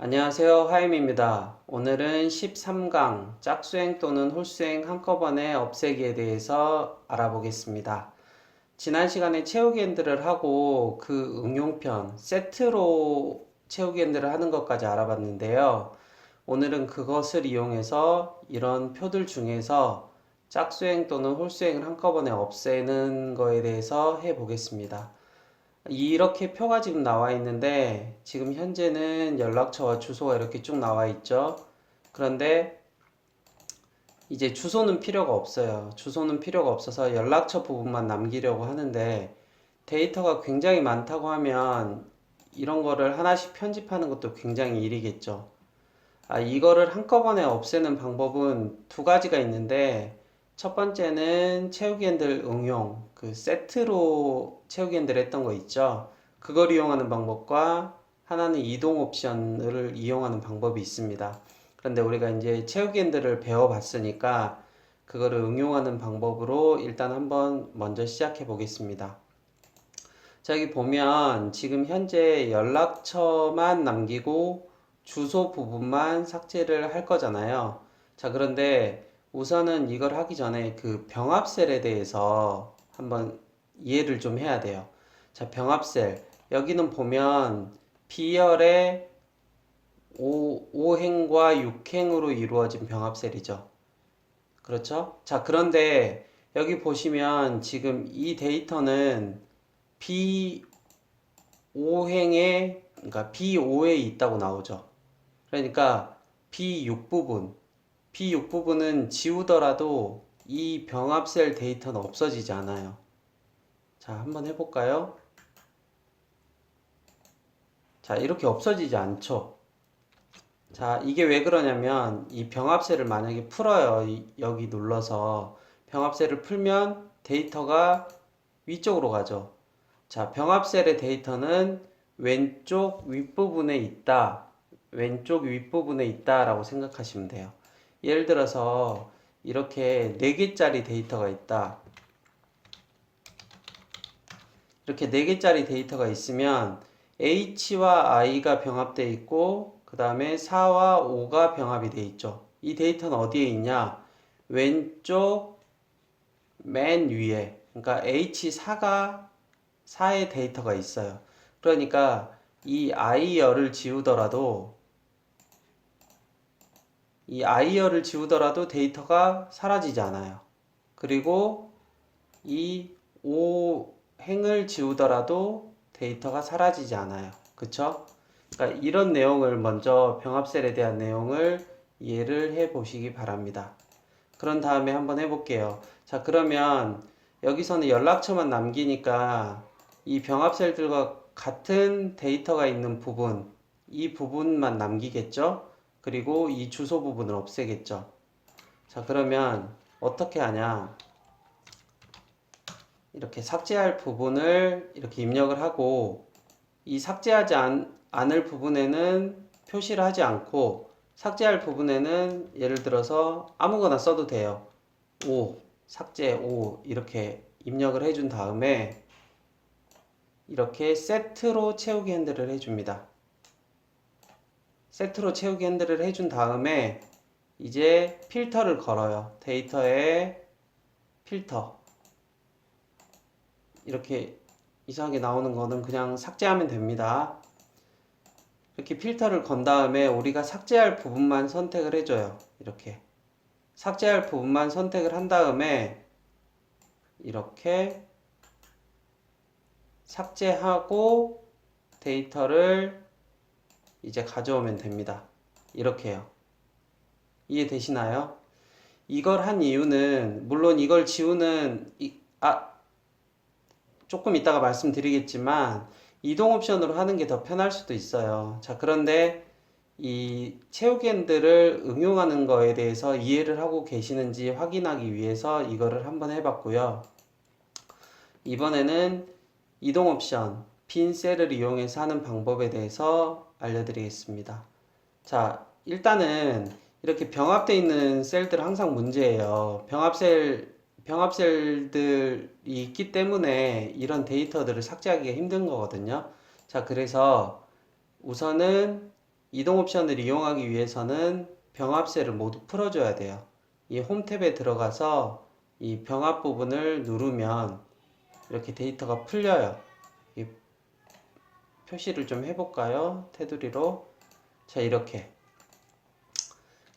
안녕하세요. 하임입니다. 오늘은 13강 짝수행 또는 홀수행 한꺼번에 없애기에 대해서 알아보겠습니다. 지난 시간에 채우기 핸들을 하고 그 응용편 세트로 채우기 핸들을 하는 것까지 알아봤는데요. 오늘은 그것을 이용해서 이런 표들 중에서 짝수행 또는 홀수행을 한꺼번에 없애는 거에 대해서 해보겠습니다. 이렇게 표가 지금 나와 있는데 지금 현재는 연락처와 주소가 이렇게 쭉 나와 있죠. 그런데 이제 주소는 필요가 없어요. 주소는 필요가 없어서 연락처 부분만 남기려고 하는데 데이터가 굉장히 많다고 하면 이런 거를 하나씩 편집하는 것도 굉장히 일이겠죠. 이거를 한꺼번에 없애는 방법은 두 가지가 있는데 첫 번째는 채우기 핸들 응용, 그 세트로 채우기 핸들 했던 거 있죠. 그걸 이용하는 방법과 하나는 이동 옵션을 이용하는 방법이 있습니다. 그런데 우리가 이제 채우기 핸들을 배워봤으니까 그거를 응용하는 방법으로 일단 한번 먼저 시작해 보겠습니다. 자, 여기 보면 지금 현재 연락처만 남기고 주소 부분만 삭제를 할 거잖아요. 자, 그런데 우선은 이걸 하기 전에 그 병합셀에 대해서 한번 이해를 좀 해야 돼요. 자, 병합셀. 여기는 보면 B열의 5행과 6행으로 이루어진 병합셀이죠. 그렇죠? 자, 그런데 여기 보시면 지금 이 데이터는 B5행에, 그러니까 B5에 있다고 나오죠. 그러니까 B6부분은 지우더라도 이 병합셀 데이터는 없어지지 않아요. 자, 한번 해볼까요? 자, 이렇게 없어지지 않죠. 자, 이게 왜 그러냐면 이 병합셀을 만약에 풀어요. 여기 눌러서 병합셀을 풀면 데이터가 위쪽으로 가죠. 자, 병합셀의 데이터는 왼쪽 윗부분에 있다. 왼쪽 윗부분에 있다라고 생각하시면 돼요. 예를 들어서 이렇게 4개짜리 데이터가 있다. 이렇게 4개짜리 데이터가 있으면 H와 I가 병합되어 있고 그 다음에 4와 5가 병합이 되어 있죠. 이 데이터는 어디에 있냐? 왼쪽 맨 위에, 그러니까 H4의 데이터가 있어요. 그러니까 이 I열을 지우더라도 데이터가 사라지지 않아요. 그리고 이 5행을 지우더라도 데이터가 사라지지 않아요. 그쵸? 그러니까 이런 내용을 먼저 병합셀에 대한 내용을 이해를 해 보시기 바랍니다. 그런 다음에 한번 해볼게요. 자, 그러면 여기서는 연락처만 남기니까 이 병합셀들과 같은 데이터가 있는 부분, 이 부분만 남기겠죠? 그리고 이 주소 부분을 없애겠죠? 자, 그러면 어떻게 하냐? 이렇게 삭제할 부분을 이렇게 입력을 하고 이 삭제하지 않을 부분에는 표시를 하지 않고 삭제할 부분에는 예를 들어서 아무거나 써도 돼요. 5, 삭제 5 이렇게 입력을 해준 다음에 이렇게 세트로 채우기 핸들을 해줍니다. 세트로 채우기 핸들을 해준 다음에 이제 필터를 걸어요. 데이터에 필터. 이렇게 이상하게 나오는 거는 그냥 삭제하면 됩니다. 이렇게 필터를 건 다음에 우리가 삭제할 부분만 선택을 해줘요. 이렇게 삭제할 부분만 선택을 한 다음에 이렇게 삭제하고 데이터를 이제 가져오면 됩니다. 이렇게요. 이해되시나요? 이걸 한 이유는 물론 이걸 지우는 조금 이따가 말씀드리겠지만 이동 옵션으로 하는 게 더 편할 수도 있어요. 자, 그런데 이 채우기 핸들을 응용하는 거에 대해서 이해를 하고 계시는지 확인하기 위해서 이거를 한번 해봤고요. 이번에는 이동 옵션, 빈 셀을 이용해서 하는 방법에 대해서 알려드리겠습니다. 자, 일단은 이렇게 병합되어 있는 셀들은 항상 문제예요. 병합셀들이 있기 때문에 이런 데이터들을 삭제하기가 힘든 거거든요. 자, 그래서 우선은 이동 옵션을 이용하기 위해서는 병합셀을 모두 풀어줘야 돼요. 이 홈 탭에 들어가서 이 병합 부분을 누르면 이렇게 데이터가 풀려요. 이 표시를 좀 해볼까요? 테두리로. 자, 이렇게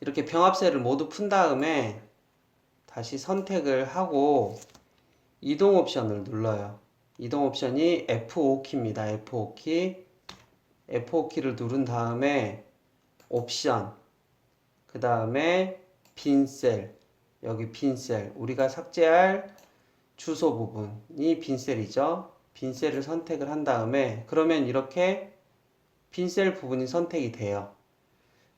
병합셀을 모두 푼 다음에 다시 선택을 하고 이동 옵션을 눌러요. 이동 옵션이 F5키입니다. F5키. F5키를 누른 다음에 옵션, 그 다음에 빈셀, 여기 빈셀, 우리가 삭제할 주소 부분이 빈셀이죠. 빈셀을 선택을 한 다음에 그러면 이렇게 빈셀 부분이 선택이 돼요.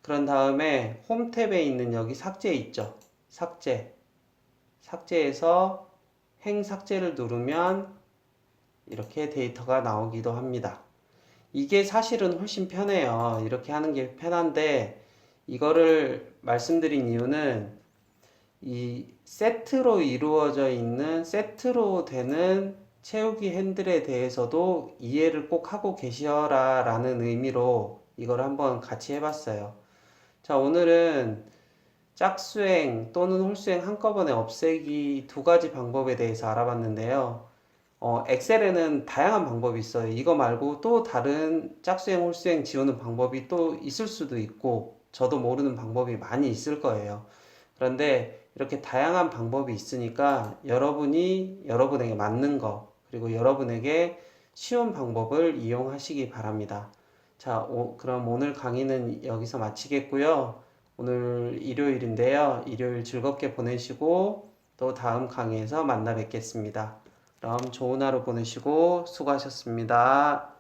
그런 다음에 홈 탭에 있는 여기 삭제 있죠. 삭제에서 행 삭제를 누르면 이렇게 데이터가 나오기도 합니다. 이게 사실은 훨씬 편해요. 이렇게 하는 게 편한데 이거를 말씀드린 이유는 이 세트로 이루어져 있는 세트로 되는 채우기 핸들에 대해서도 이해를 꼭 하고 계셔라 라는 의미로 이걸 한번 같이 해봤어요. 자, 오늘은 짝수행 또는 홀수행 한꺼번에 없애기 두 가지 방법에 대해서 알아봤는데요. 엑셀에는 다양한 방법이 있어요. 이거 말고 또 다른 짝수행, 홀수행 지우는 방법이 또 있을 수도 있고, 저도 모르는 방법이 많이 있을 거예요. 그런데 이렇게 다양한 방법이 있으니까 여러분이 여러분에게 맞는 거, 그리고 여러분에게 쉬운 방법을 이용하시기 바랍니다. 자, 그럼 오늘 강의는 여기서 마치겠고요. 오늘 일요일인데요. 일요일 즐겁게 보내시고 또 다음 강의에서 만나 뵙겠습니다. 그럼 좋은 하루 보내시고 수고하셨습니다.